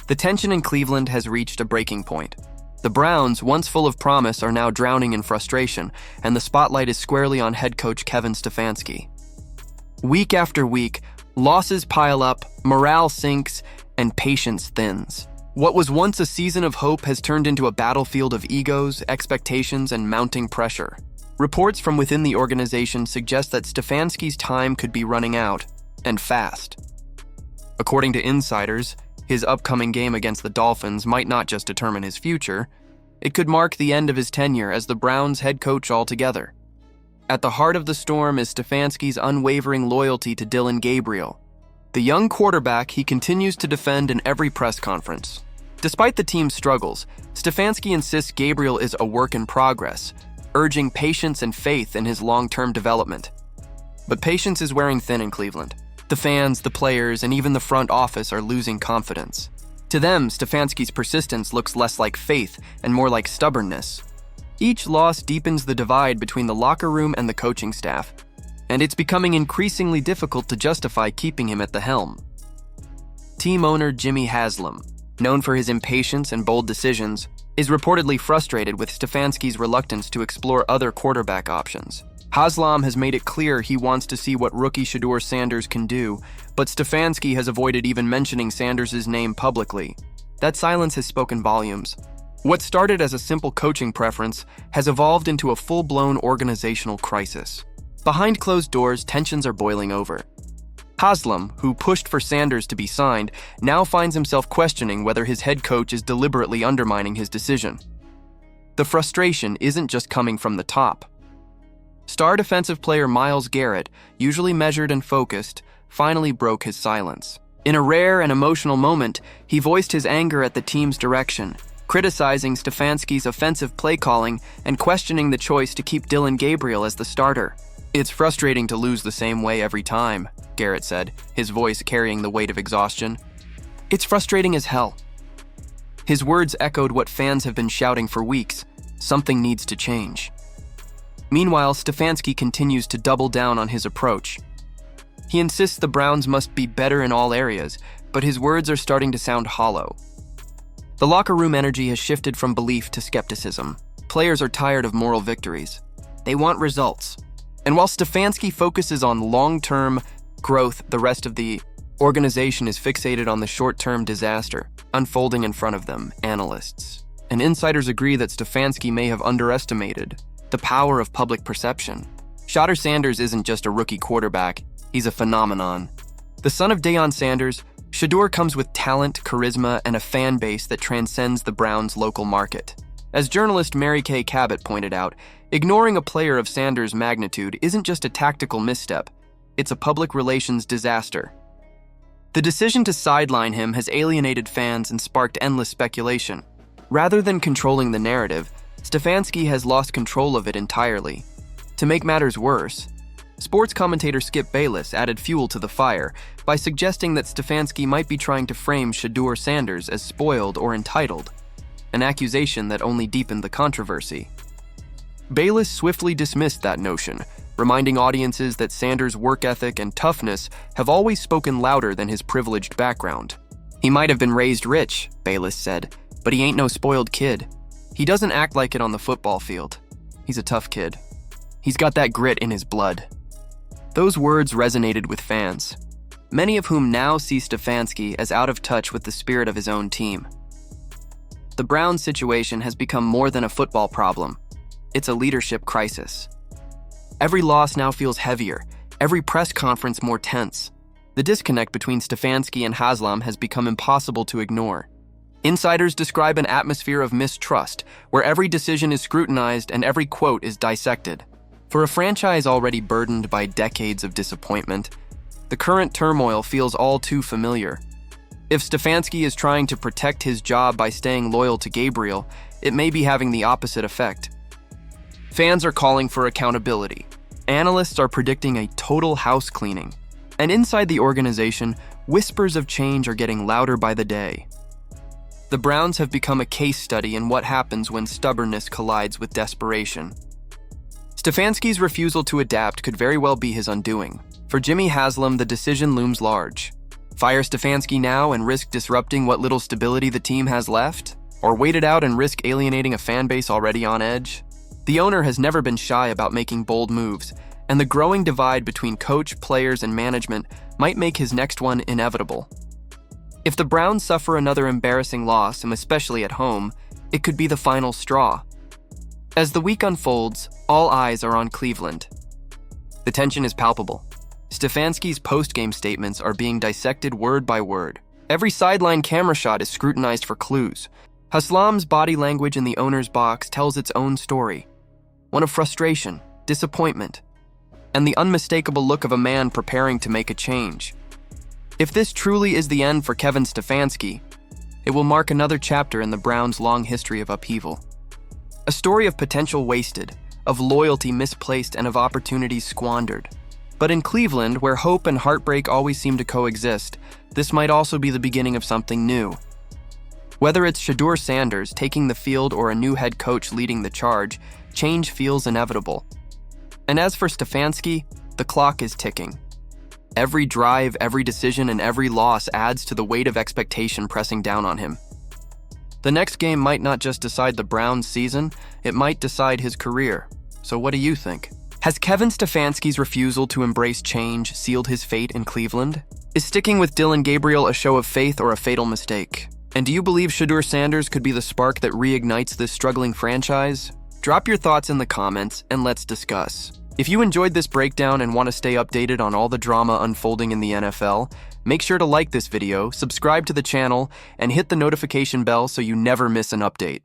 The tension in Cleveland has reached a breaking point. The Browns, once full of promise, are now drowning in frustration, and the spotlight is squarely on head coach Kevin Stefanski. Week after week, losses pile up, morale sinks, and patience thins. What was once a season of hope has turned into a battlefield of egos, expectations, and mounting pressure. Reports from within the organization suggest that Stefanski's time could be running out, and fast. According to insiders, his upcoming game against the Dolphins might not just determine his future, it could mark the end of his tenure as the Browns' head coach altogether. At the heart of the storm is Stefanski's unwavering loyalty to Dylan Gabriel, the young quarterback he continues to defend in every press conference. Despite the team's struggles, Stefanski insists Gabriel is a work in progress, urging patience and faith in his long-term development. But patience is wearing thin in Cleveland. The fans, the players, and even the front office are losing confidence. To them, Stefanski's persistence looks less like faith and more like stubbornness. Each loss deepens the divide between the locker room and the coaching staff, and it's becoming increasingly difficult to justify keeping him at the helm. Team owner Jimmy Haslam, known for his impatience and bold decisions, is reportedly frustrated with Stefanski's reluctance to explore other quarterback options. Haslam has made it clear he wants to see what rookie Shedeur Sanders can do, but Stefanski has avoided even mentioning Sanders' name publicly. That silence has spoken volumes. What started as a simple coaching preference has evolved into a full-blown organizational crisis. Behind closed doors, tensions are boiling over. Haslam, who pushed for Sanders to be signed, now finds himself questioning whether his head coach is deliberately undermining his decision. The frustration isn't just coming from the top. Star defensive player Myles Garrett, usually measured and focused, finally broke his silence. In a rare and emotional moment, he voiced his anger at the team's direction, criticizing Stefanski's offensive play calling and questioning the choice to keep Dylan Gabriel as the starter. "It's frustrating to lose the same way every time," Garrett said, his voice carrying the weight of exhaustion. "It's frustrating as hell." His words echoed what fans have been shouting for weeks: something needs to change. Meanwhile, Stefanski continues to double down on his approach. He insists the Browns must be better in all areas, but his words are starting to sound hollow. The locker room energy has shifted from belief to skepticism. Players are tired of moral victories. They want results. And while Stefanski focuses on long-term growth, the rest of the organization is fixated on the short-term disaster unfolding in front of them. Analysts and insiders agree that Stefanski may have underestimated the power of public perception. Shedeur Sanders isn't just a rookie quarterback, he's a phenomenon. The son of Deion Sanders, Shedeur comes with talent, charisma, and a fan base that transcends the Browns' local market. As journalist Mary Kay Cabot pointed out, ignoring a player of Sanders' magnitude isn't just a tactical misstep, it's a public relations disaster. The decision to sideline him has alienated fans and sparked endless speculation. Rather than controlling the narrative, Stefanski has lost control of it entirely. To make matters worse, sports commentator Skip Bayless added fuel to the fire by suggesting that Stefanski might be trying to frame Shedeur Sanders as spoiled or entitled, an accusation that only deepened the controversy. Bayless swiftly dismissed that notion, reminding audiences that Sanders' work ethic and toughness have always spoken louder than his privileged background. "He might have been raised rich," Bayless said, "but he ain't no spoiled kid. He doesn't act like it on the football field. He's a tough kid. He's got that grit in his blood." Those words resonated with fans, many of whom now see Stefanski as out of touch with the spirit of his own team. The Browns' situation has become more than a football problem. It's a leadership crisis. Every loss now feels heavier, every press conference more tense. The disconnect between Stefanski and Haslam has become impossible to ignore. Insiders describe an atmosphere of mistrust, where every decision is scrutinized and every quote is dissected. For a franchise already burdened by decades of disappointment, the current turmoil feels all too familiar. If Stefanski is trying to protect his job by staying loyal to Gabriel, it may be having the opposite effect. Fans are calling for accountability. Analysts are predicting a total house cleaning. And inside the organization, whispers of change are getting louder by the day. The Browns have become a case study in what happens when stubbornness collides with desperation. Stefanski's refusal to adapt could very well be his undoing. For Jimmy Haslam, the decision looms large. Fire Stefanski now and risk disrupting what little stability the team has left? Or wait it out and risk alienating a fan base already on edge? The owner has never been shy about making bold moves, and the growing divide between coach, players, and management might make his next one inevitable. If the Browns suffer another embarrassing loss, and especially at home, it could be the final straw. As the week unfolds, all eyes are on Cleveland. The tension is palpable. Stefanski's post-game statements are being dissected word by word. Every sideline camera shot is scrutinized for clues. Haslam's body language in the owner's box tells its own story. One of frustration, disappointment, and the unmistakable look of a man preparing to make a change. If this truly is the end for Kevin Stefanski, it will mark another chapter in the Browns' long history of upheaval. A story of potential wasted, of loyalty misplaced, and of opportunities squandered. But in Cleveland, where hope and heartbreak always seem to coexist, this might also be the beginning of something new. Whether it's Shedeur Sanders taking the field or a new head coach leading the charge, change feels inevitable. And as for Stefanski, the clock is ticking. Every drive, every decision, and every loss adds to the weight of expectation pressing down on him. The next game might not just decide the Browns' season, it might decide his career. So what do you think? Has Kevin Stefanski's refusal to embrace change sealed his fate in Cleveland? Is sticking with Dylan Gabriel a show of faith or a fatal mistake? And do you believe Shedeur Sanders could be the spark that reignites this struggling franchise? Drop your thoughts in the comments and let's discuss. If you enjoyed this breakdown and want to stay updated on all the drama unfolding in the NFL, make sure to like this video, subscribe to the channel, and hit the notification bell so you never miss an update.